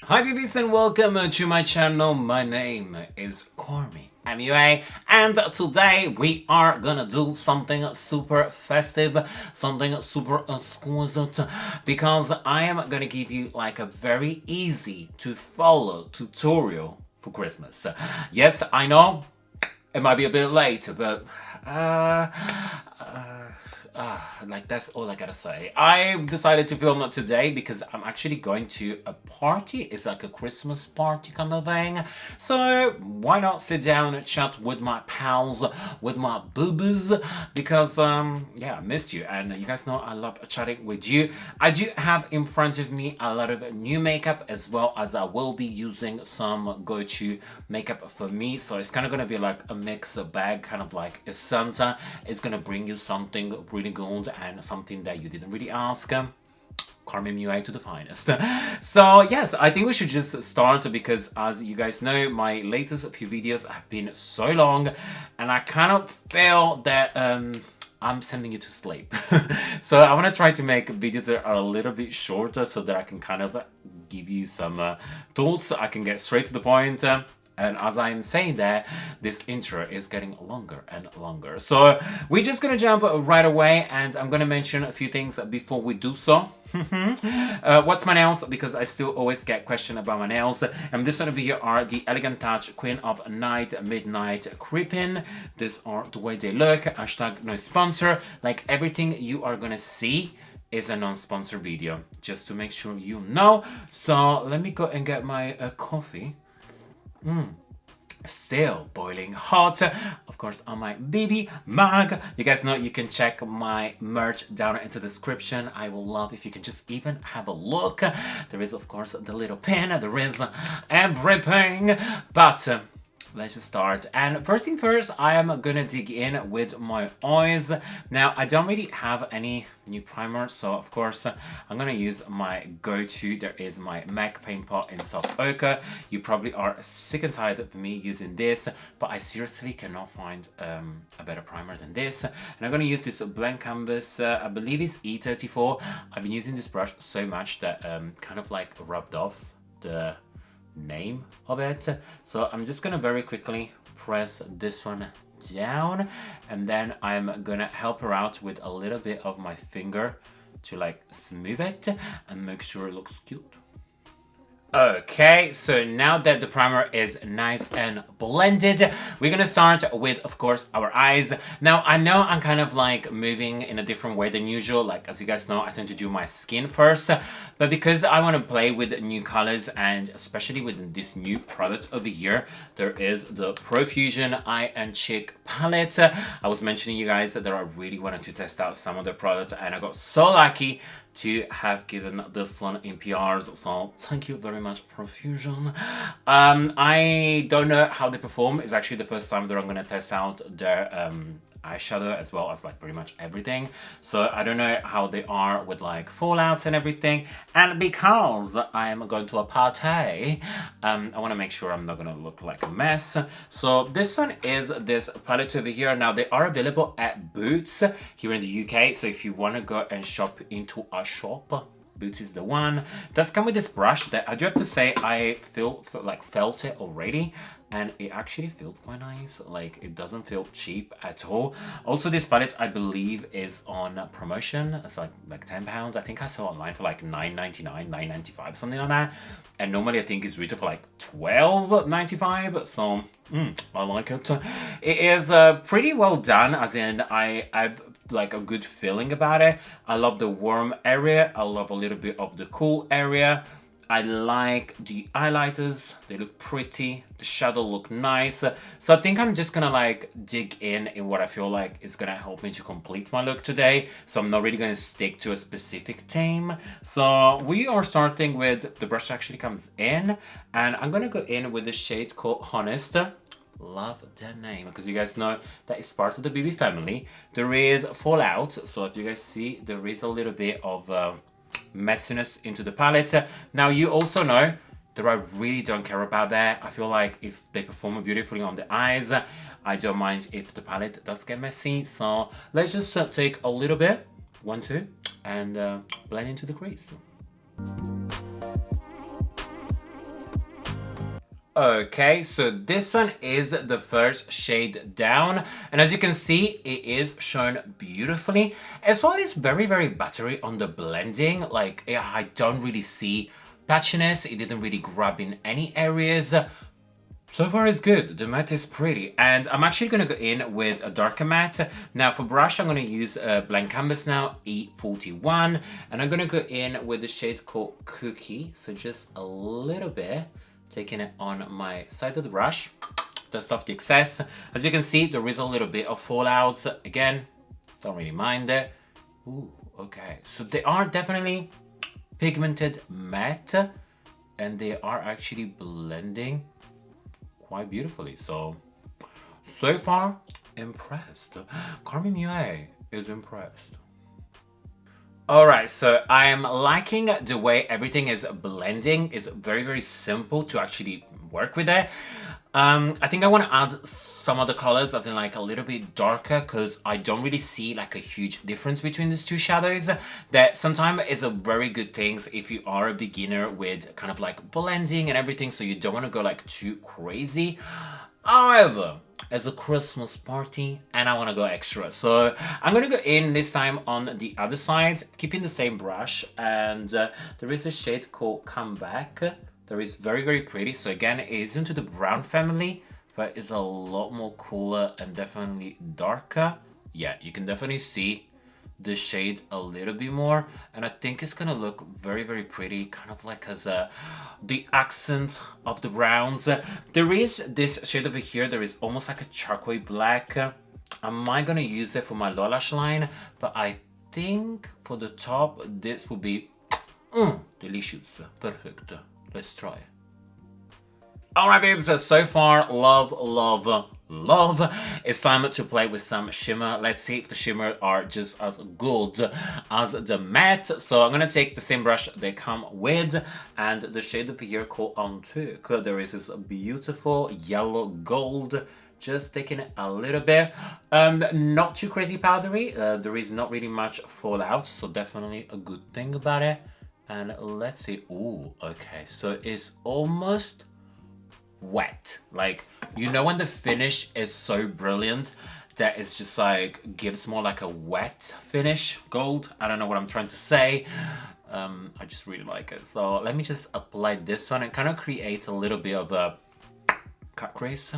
Hi Bibies and welcome to my channel. My name is CarmiMua, and today we are gonna do something super festive, something super exquisite, because I am gonna give you like a very easy to follow tutorial for Christmas. Yes, I know it might be a bit late, but like that's all I gotta say. I decided to film it today because I'm actually going to a party. It's like a Christmas party kind of thing. So why not sit down and chat with my pals, with my boobies? Because yeah, I missed you, and you guys know I love chatting with you. I do have in front of me a lot of new makeup, as well as I will be using some go-to makeup for me. So it's kind of gonna be like a mix bag, kind of like a Santa. It's gonna bring you something really good and something that you didn't really ask. CarmiMua to the finest. So yes, I think we should just start because, as you guys know, my latest few videos have been so long and I kind of feel that I'm sending you to sleep. So I want to try to make videos that are a little bit shorter so that I can kind of give you some thoughts. I can get straight to the point. And as I'm saying that, this intro is getting longer and longer. So we're just gonna jump right away, and I'm gonna mention a few things before we do so. What's my nails? Because I still always get questioned about my nails. And this one over here are the Elegant Touch Queen of Night Midnight Creeping. These are the way they look. Hashtag no sponsor. Like everything you are gonna see is a non-sponsor video, just to make sure you know. So let me go and get my coffee. Still boiling hot, of course, on my BB mug. You guys know you can check my merch down in the description. I will love if you can just even have a look. There is, of course, the little pin, there is everything, but let's just start. And first thing first, I am gonna dig in with my eyes. Now, I don't really have any new primer, so of course I'm gonna use my go-to. There is my MAC paint pot in soft ochre. You probably are sick and tired of me using this, but I seriously cannot find a better primer than this. And I'm gonna use this blank canvas, I believe it's E34. I've been using this brush so much that kind of like rubbed off the name of it. So I'm just gonna very quickly press this one down, and then I'm gonna help her out with a little bit of my finger to like smooth it and make sure it looks cute. Okay, so now that the primer is nice and blended, we're gonna start with, of course, our eyes. Now, I know I'm kind of like moving in a different way than usual. Like, as you guys know, I tend to do my skin first, but because I want to play with new colors, and especially with this new product over here, there is the Profusion Eye and Cheek palette. I was mentioning you guys that I really wanted to test out some of the products, and I got so lucky to have given this one in PRs, so thank you very much, Profusion. I don't know how they perform. It's actually the first time that I'm gonna test out their eyeshadow, as well as like pretty much everything. So I don't know how they are with like fallouts and everything. And because I am going to a party, I want to make sure I'm not gonna look like a mess. So this one is this palette over here. Now they are available at Boots here in the UK. So if you want to go and shop into a shop, Boots is the one. It does come with this brush that I do have to say I felt it already, and it actually feels quite nice. Like, it doesn't feel cheap at all. Also, this palette I believe is on promotion. It's like £10. I think I saw online for like $9.99, $9.95, something like that. And normally I think it's retail for like $12.95. So I like it. It is pretty well done, as in I've like a good feeling about it. I love the warm area. I love a little bit of the cool area. I like the highlighters. They look pretty. The shadow look nice. So I think I'm just gonna like dig in what I feel like is gonna help me to complete my look today. So I'm not really gonna stick to a specific theme. So we are starting with the brush actually comes in, and I'm gonna go in with the shade called Honest. Love that name, because you guys know that it's part of the BB family. There is fallout, so if you guys see, there is a little bit of messiness into the palette. Now, you also know that I really don't care about that. I feel like if they perform beautifully on the eyes, I don't mind if the palette does get messy. So let's just take a little bit, 1, 2, and blend into the crease. Okay, so this one is the first shade down, and as you can see, it is shown beautifully. As well, it's very buttery on the blending. Like, I don't really see patchiness. It didn't really grab in any areas. So far it's good. The matte is pretty, and I'm actually gonna go in with a darker matte. Now for brush, I'm gonna use a blank canvas now, E41, and I'm gonna go in with the shade called Cookie. So just a little bit, taking it on my side of the brush, dust off the excess. As you can see, there is a little bit of fallout. Again, don't really mind it. Ooh, okay. So they are definitely pigmented matte, and they are actually blending quite beautifully. So far, impressed. CarmiMua is impressed. Alright, so I am liking the way everything is blending. It's very simple to actually work with it. I think I want to add some of the colors, as in like a little bit darker, because I don't really see like a huge difference between these two shadows. That sometimes is a very good thing if you are a beginner with kind of like blending and everything, so you don't want to go like too crazy. However, it's a Christmas party and I want to go extra, so I'm gonna go in this time on the other side, keeping the same brush, and there is a shade called Come Back. That is very pretty. So again, it is into the brown family, but it's a lot more cooler and definitely darker. Yeah, you can definitely see the shade a little bit more, and I think it's gonna look very pretty, kind of like as the accent of the browns. There is this shade over here, there is almost like a charcoal black. I might gonna use it for my lower lash line, but I think for the top this will be delicious, perfect. Let's try. Alright babes, so far love. It's time to play with some shimmer. Let's see if the shimmer are just as good as the matte. So I'm gonna take the same brush they come with, and the shade over here called Antique. There is this beautiful yellow gold. Just taking it a little bit, not too crazy powdery. There is not really much fallout, so definitely a good thing about it. And let's see. Ooh, okay, so it's almost wet. Like, you know when the finish is so brilliant that it's just like gives more like a wet finish gold. I don't know what I'm trying to say. I just really like it. So let me just apply this on and kind of create a little bit of a cut crease.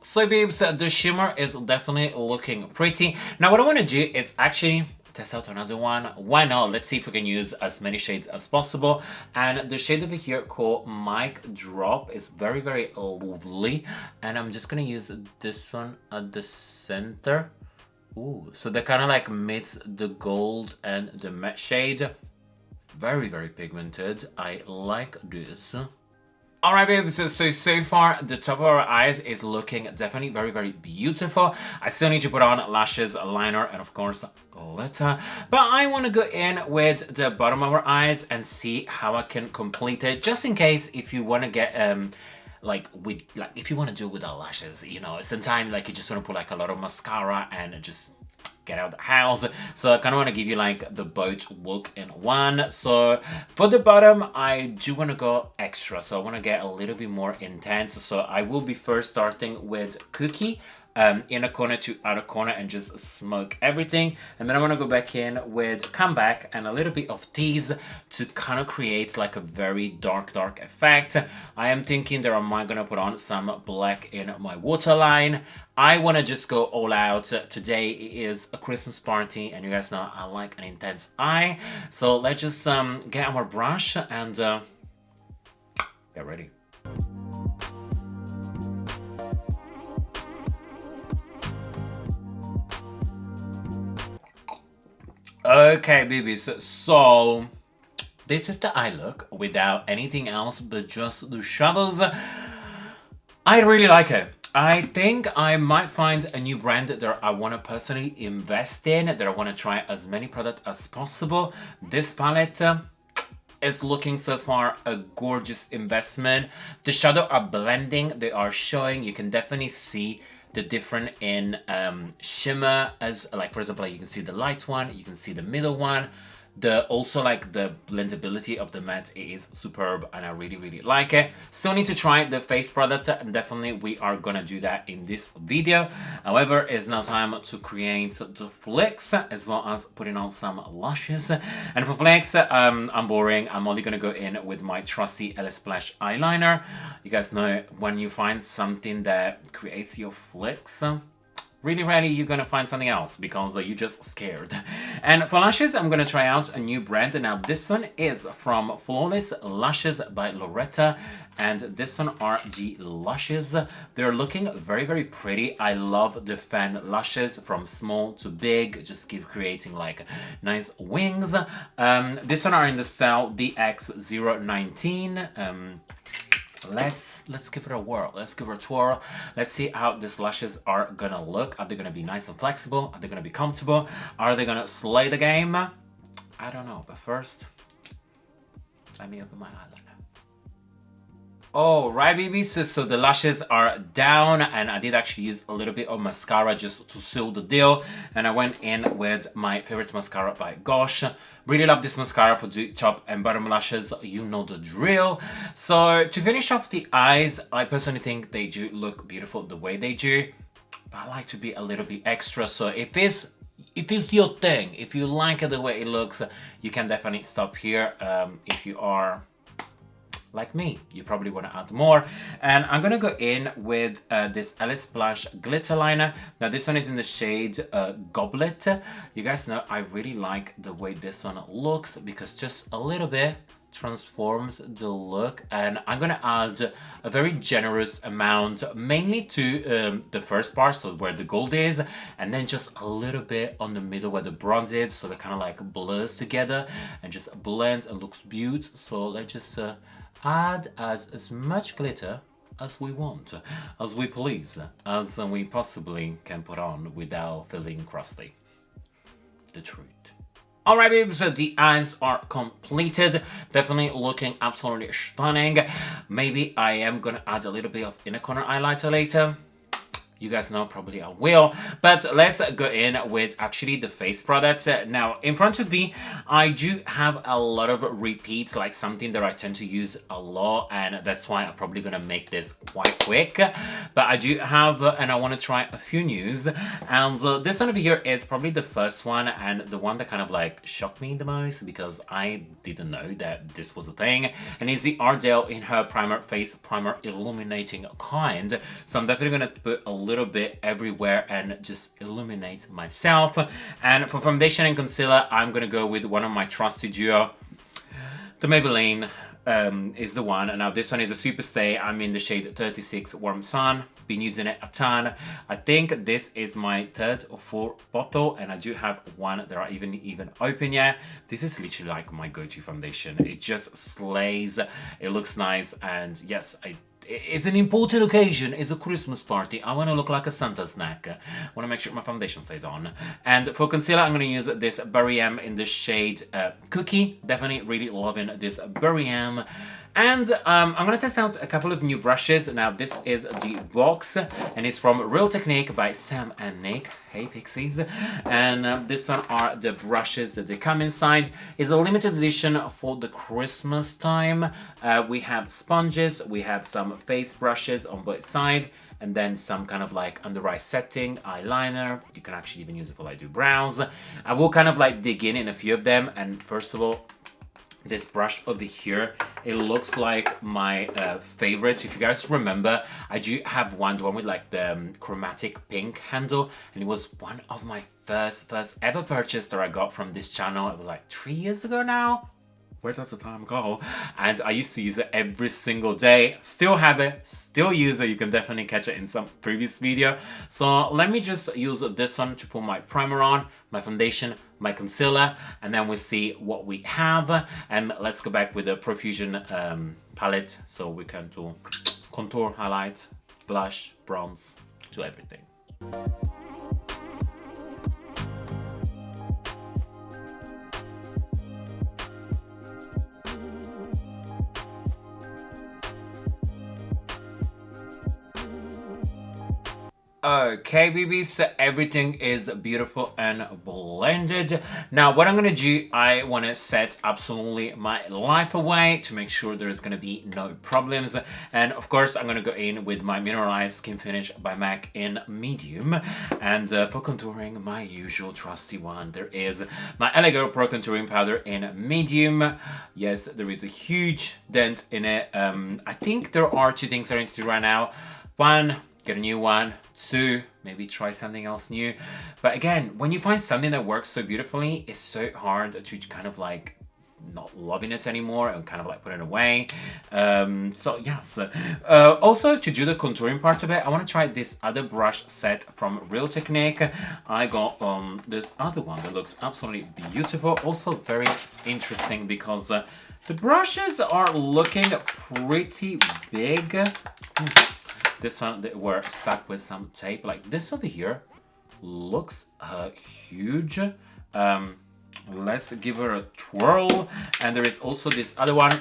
So babes, the shimmer is definitely looking pretty. Now what I want to do is actually test out another one. Why not? Let's see if we can use as many shades as possible. And the shade over here called Mic Drop is very lovely, and I'm just gonna use this one at the center. Ooh, so they kind of like mix the gold and the matte shade. Very pigmented. I like this. Alright babes, so far the top of our eyes is looking definitely very beautiful. I still need to put on lashes, liner, and of course glitter. But I want to go in with the bottom of our eyes and see how I can complete it, just in case if you want to get if you want to do it without lashes, you know, sometimes like you just want to put like a lot of mascara and just get out of the house. So I kind of want to give you like the both look in one. So for the bottom, I do want to go extra, so I want to get a little bit more intense. So I will be first starting with Cookie, inner corner to outer corner, and just smoke everything. And then I want to go back in with Come Back and a little bit of Tease to kind of create like a very dark effect. I am thinking that I might gonna put on some black in my waterline. I want to just go all out. Today is a Christmas party, and you guys know I like an intense eye. So let's just get our brush and get ready. Okay, babies, so this is the eye look without anything else but just the shadows. I really like it. I think I might find a new brand that I want to personally invest in, that I want to try as many products as possible. This palette is looking so far a gorgeous investment. The shadows are blending, they are showing. You can definitely see the different in shimmer, as like for example, like you can see the light one, you can see the middle one. Also like the blendability of the matte is superb, and I really like it. Still need to try the face product, and definitely we are gonna do that in this video. However, it's now time to create the flicks as well as putting on some lashes. And for flicks, I'm boring. I'm only gonna go in with my trusty LS Splash eyeliner. You guys know when you find something that creates your flicks, really rarely you're gonna find something else because you're just scared. And for lashes, I'm gonna try out a new brand. Now this one is from Flawless Lashes by Loretta, and this one are the lashes. They're looking very pretty. I love the fan lashes from small to big, just keep creating like nice wings. This one are in the style DX019. Let's give it a whirl. Let's give it a twirl. Let's see how these lashes are gonna look. Are they gonna be nice and flexible? Are they gonna be comfortable? Are they gonna slay the game? I don't know, but first, let me open my eyeliner. Oh, right, Bibies, so the lashes are down, and I did actually use a little bit of mascara just to seal the deal, and I went in with my favorite mascara by Gosh. Really love this mascara for the top and bottom lashes, you know the drill. So to finish off the eyes, I personally think they do look beautiful the way they do, but I like to be a little bit extra. So if it's your thing, if you like the way it looks, you can definitely stop here. If you are like me, you probably want to add more. And I'm gonna go in with this LS Splash glitter liner. Now this one is in the shade Goblet. You guys know I really like the way this one looks because just a little bit transforms the look, and I'm gonna add a very generous amount mainly to the first part, so where the gold is, and then just a little bit on the middle where the bronze is, so it kind of like blurs together and just blends and looks beautiful. So let's just add as much glitter as we want, as we please, as we possibly can put on without feeling crusty. The truth. Alright, babes, so the eyes are completed. Definitely looking absolutely stunning. Maybe I am gonna add a little bit of inner corner highlighter later. You guys know probably I will, but let's go in with actually the face product. Now in front of me I do have a lot of repeats, like something that I tend to use a lot, and that's why I'm probably gonna make this quite quick. But I do have and I want to try a few news, and this one over here is probably the first one and the one that kind of like shocked me the most because I didn't know that this was a thing, and it's the Ardell in her primer face primer illuminating kind. So I'm definitely gonna put a little bit everywhere and just illuminate myself. And for foundation and concealer, I'm gonna go with one of my trusty duo. The Maybelline is the one. And now this one is a Super Stay. I'm in the shade 36 Warm Sun. Been using it a ton. I think this is my third or fourth bottle, and I do have one that I even open yet. This is literally like my go-to foundation. It just slays. It looks nice, and yes, it's an important occasion. It's a Christmas party. I want to look like a Santa snack. I want to make sure my foundation stays on. And for concealer, I'm going to use this Berry M in the shade Cookie. Definitely really loving this Berry M. And I'm going to test out a couple of new brushes. Now this is the box, and it's from Real Technique by Sam and Nick. Hey Pixies. And this one are the brushes that they come inside. It's a limited edition for the Christmas time. We have sponges, we have some face brushes on both sides, and then some kind of like under eye setting, eyeliner. You can actually even use it for like do brows. I will kind of like dig in a few of them. And first of all, this brush over here, it looks like my favorite. If you guys remember, I do have the one with like the chromatic pink handle, and it was one of my first ever purchase that I got from this channel. It was like 3 years ago now. Where does the time go? And I used to use it every single day. Still have it, still use it. You can definitely catch it in some previous video. So let me just use this one to put my primer on, my foundation, my concealer, and then we'll see what we have. And let's go back with the Profusion palette so we can do contour, highlight, blush, bronze, do everything. Okay, Bibies, so everything is beautiful and blended. Now, what I'm gonna do, I wanna set absolutely my life away to make sure there's gonna be no problems. And of course, I'm gonna go in with my Mineralized Skin Finish by MAC in medium. And for contouring, my usual trusty one, there is my LA Girl Pro Contouring Powder in medium. Yes, there is a huge dent in it. I think there are two things I need to do right now. One, get a new one. Two, maybe try something else new. But again, when you find something that works so beautifully, it's so hard to kind of like not loving it anymore and kind of like put it away. So yes. Also, to do the contouring part of it, I want to try this other brush set from Real Technique. I got this other one that looks absolutely beautiful. Also very interesting because the brushes are looking pretty big. This one, they were stuck with some tape. Like this over here looks huge. Let's give her a twirl. And there is also this other one.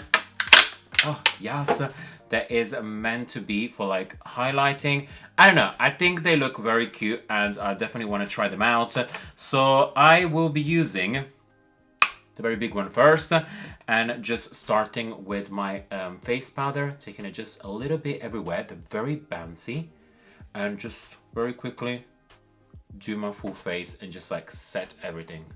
Oh, yes. That is meant to be for like highlighting. I don't know. I think they look very cute and I definitely want to try them out. So I will be using the very big one first, and just starting with my face powder, taking it just a little bit everywhere. They're very bouncy, and just very quickly do my full face and just like set everything.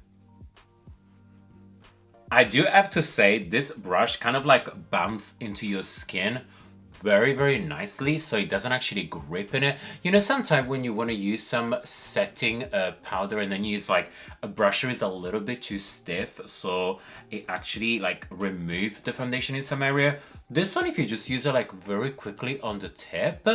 I do have to say this brush kind of like bounce into your skin very, very nicely, so it doesn't actually grip in it. You know, sometimes when you want to use some setting powder and then you use like a brush that is a little bit too stiff, so it actually like remove the foundation in some area. This one, if you just use it like very quickly on the tip,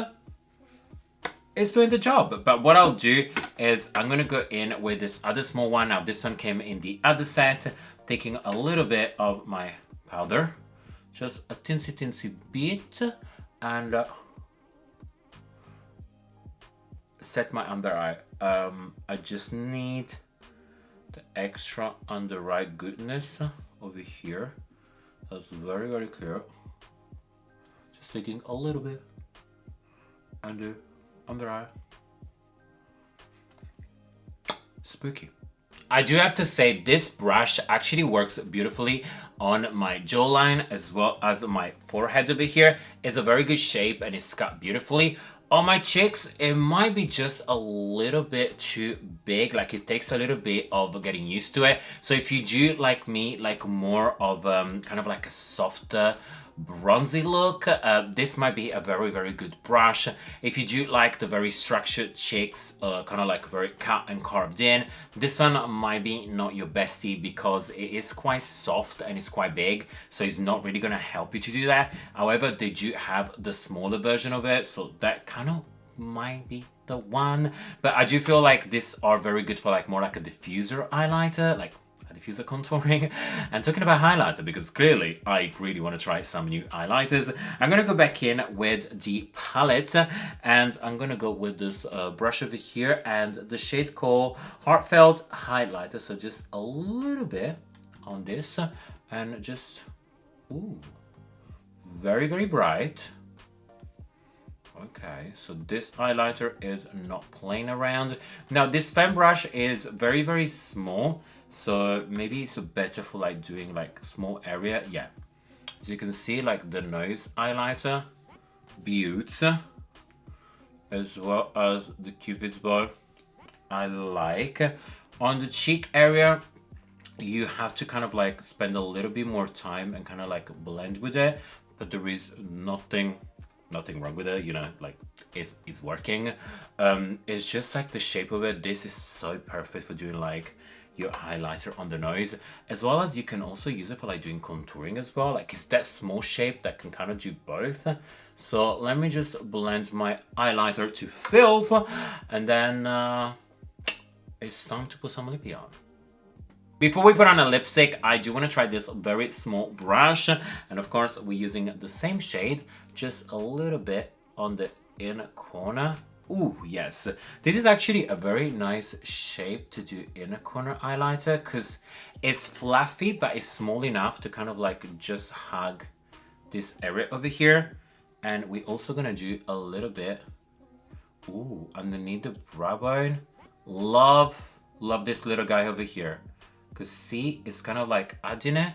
it's doing the job. But what I'll do is I'm gonna go in with this other small one. Now this one came in the other set, taking a little bit of my powder, just a teensy bit, and set my under eye. I just need the extra under eye goodness over here. That's very, very clear. Just taking a little bit under eye. Spooky. I do have to say this brush actually works beautifully on my jawline as well as my forehead over here. It's a very good shape and it's cut beautifully. On my cheeks, it might be just a little bit too big, like it takes a little bit of getting used to it. So if you do, like me, like more of kind of like a softer bronzy look, this might be a very, very good brush. If you do like the very structured cheeks, kind of like very cut and carved in, this one might be not your bestie because it is quite soft and it's quite big, so it's not really gonna help you to do that. However, they do have the smaller version of it, so that kind of might be the one. But I do feel like these are very good for like more like a diffuser highlighter, like diffuser contouring. And talking about highlighter, because clearly I really want to try some new highlighters, I'm gonna go back in with the palette and I'm gonna go with this brush over here and the shade called Heartfelt Highlighter. So just a little bit on this and just, ooh, very, very bright. Okay, so this highlighter is not playing around. Now this fan brush is very, very small, so maybe it's better for like doing like small area. Yeah, as you can see, like the nose highlighter, Buttes, as well as the Cupid's bow, I like. On the cheek area, you have to kind of like spend a little bit more time and kind of like blend with it, but there is nothing wrong with it, you know, like it's working. It's just like the shape of it. This is so perfect for doing like your highlighter on the nose, as well as you can also use it for like doing contouring as well. Like it's that small shape that can kind of do both. So let me just blend my highlighter to filth, and then it's time to put some lippy on. Before we put on a lipstick, I do want to try this very small brush, and of course we're using the same shade, just a little bit on the inner corner. Ooh, yes. This is actually a very nice shape to do inner corner highlighter because it's fluffy, but it's small enough to kind of like just hug this area over here. And we're also gonna do a little bit Ooh, underneath the brow bone. Love this little guy over here. Because see, it's kind of like adding it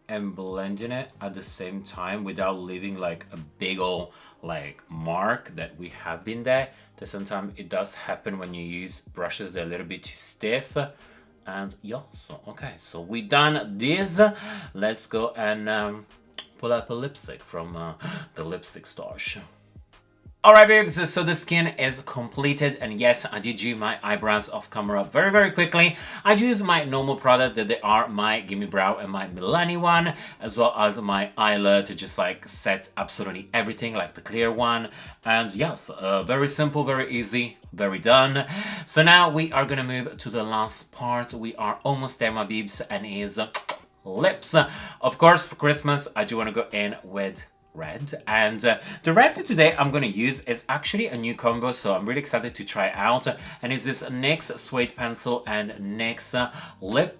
and blending it at the same time without leaving like a big old like mark that we have been there. That sometimes it does happen when you use brushes that are a little bit too stiff. And yeah, so okay, so we done this. Let's go and pull up a lipstick from the lipstick stash. Alright babes, so the skin is completed, and yes, I did do my eyebrows off camera very quickly. I used my normal product that they are my Gimme Brow and my Milani one, as well as my eyeliner to just like set absolutely everything, like the clear one. And yes, very simple, very easy, very done. So now we are gonna move to the last part. We are almost there, my beebs, and is lips. Of course, for Christmas, I do want to go in with red, and the red that today I'm going to use is actually a new combo, so I'm really excited to try out, and it's this NYX Suede Pencil and NYX Lip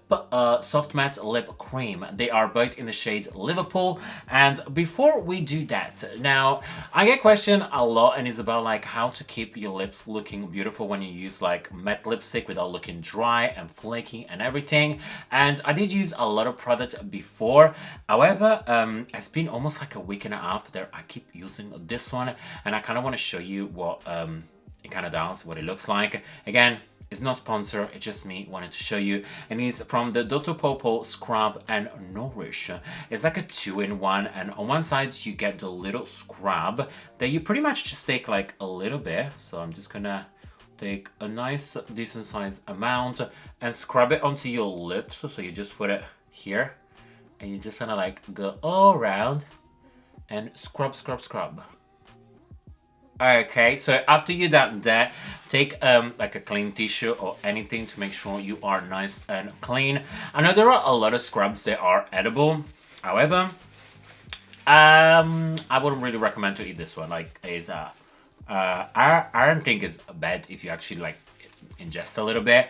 Soft Matte Lip Cream. They are both in the shade Liverpool. And before we do that, now I get questioned a lot, and it's about like how to keep your lips looking beautiful when you use like matte lipstick without looking dry and flaky and everything. And I did use a lot of product before, however it's been almost like a week and a half that I keep using this one, and I kind of want to show you what it kind of does, what it looks like. Again, it's not sponsored, it's just me wanted to show you, and it's from the Dr. Popo Scrub and Nourish. It's like a 2-in-1, and on one side you get the little scrub that you pretty much just take like a little bit. So I'm just gonna take a nice decent sized amount and scrub it onto your lips. So you just put it here and you just kind of like go all around and scrub. Okay, so after you done that, take like a clean tissue or anything to make sure you are nice and clean. I know there are a lot of scrubs that are edible, however I wouldn't really recommend to eat this one. Like it's I don't think it's bad if you actually like ingest a little bit.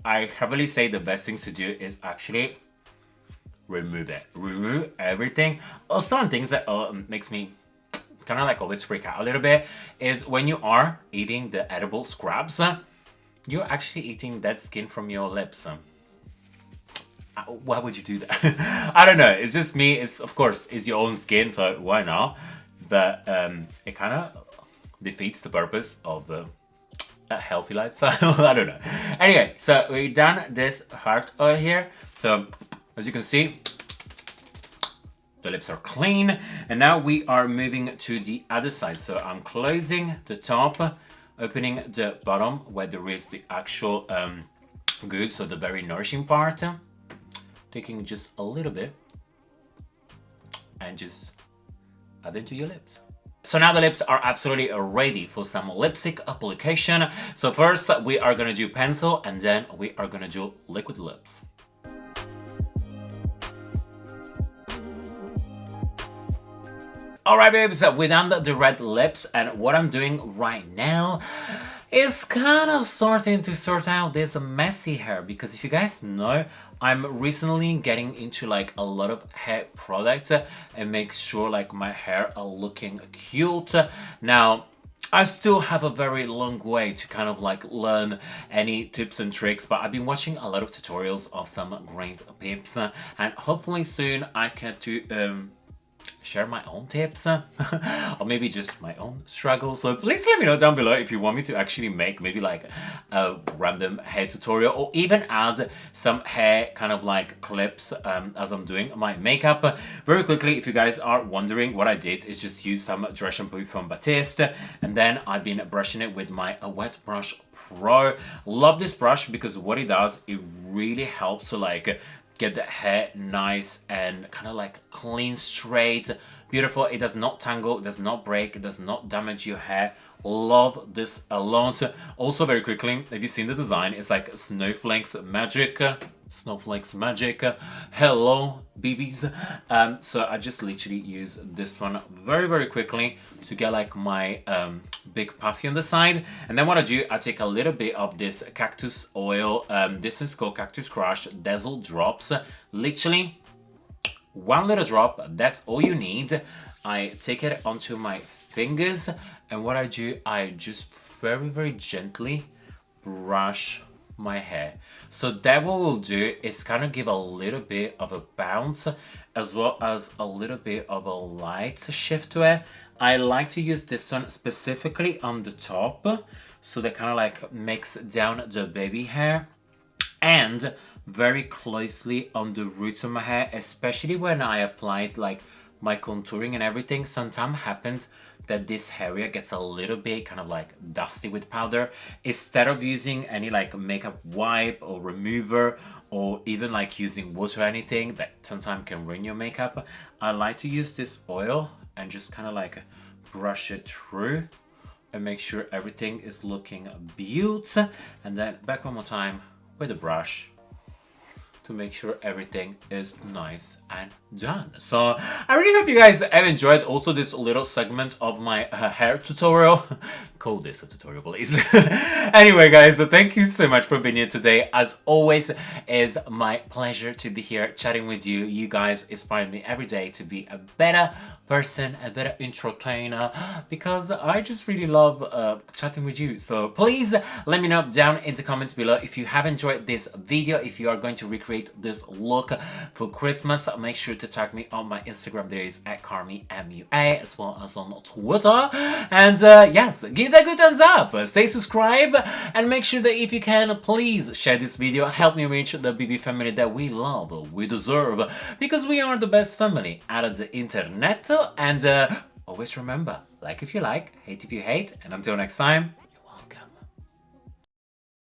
I heavily say the best things to do is actually remove everything. Also, one things that makes me kind of like always freak out a little bit is when you are eating the edible scrubs, you're actually eating dead skin from your lips. Why would you do that? I don't know, it's just me. It's, of course, it's your own skin, so why not? But it kind of defeats the purpose of a healthy lifestyle. I don't know. Anyway, so we've done this heart over here. So as you can see, the lips are clean, and now we are moving to the other side. So I'm closing the top, opening the bottom where there is the actual good, so the very nourishing part, taking just a little bit and just add it to your lips. So now the lips are absolutely ready for some lipstick application. So first we are gonna do pencil, and then we are gonna do liquid lips. Alright babes, we're done the red lips, and what I'm doing right now is kind of starting to sort out this messy hair, because if you guys know, I'm recently getting into like a lot of hair products and make sure like my hair are looking cute. Now, I still have a very long way to kind of like learn any tips and tricks, but I've been watching a lot of tutorials of some great tips, and hopefully soon I can do share my own tips or maybe just my own struggles. So please let me know down below if you want me to actually make maybe like a random hair tutorial, or even add some hair kind of like clips as I'm doing my makeup. Very quickly, if you guys are wondering, what I did is just use some dry shampoo from Batiste, and then I've been brushing it with my Wet Brush Pro. Love this brush because what it does, it really helps to like get the hair nice and kind of like clean, straight, beautiful. It does not tangle, it does not break, it does not damage your hair. Love this a lot. Also, very quickly, have you seen the design? It's like snowflakes magic. Snowflakes magic. Hello, Bibies. So I just literally use this one very quickly to get like my big puffy on the side. And then what I do, I take a little bit of this cactus oil. This is called Cactus Crush Dazzle Drops. Literally one little drop, that's all you need. I take it onto my fingers, and what I do, I just very gently brush my hair. So that what we'll do is kind of give a little bit of a bounce as well as a little bit of a light shift to it. I like to use this one specifically on the top, so that kind of like makes down the baby hair, and very closely on the roots of my hair, especially when I applied like my contouring and everything. Sometimes happens that this area gets a little bit kind of like dusty with powder. Instead of using any like makeup wipe or remover, or even like using water or anything that sometimes can ruin your makeup, I like to use this oil and just kind of like brush it through and make sure everything is looking beautiful. And then back one more time with a brush to make sure everything is nice and done. So I really hope you guys have enjoyed also this little segment of my hair tutorial. Call this a tutorial, please. Anyway, guys, so thank you so much for being here today. As always, it's my pleasure to be here chatting with you. You guys inspire me every day to be a better person, a better entertainer, because I just really love chatting with you. So please let me know down in the comments below if you have enjoyed this video, if you are going to recreate this look for Christmas. Make sure to tag me on my Instagram. There is at CarmiMua, as well as on Twitter. And yes, give that a good thumbs up, say subscribe, and make sure that if you can, please share this video. Help me reach the BB family that we love, we deserve, because we are the best family out of the internet. And always remember, like if you like, hate if you hate, and until next time,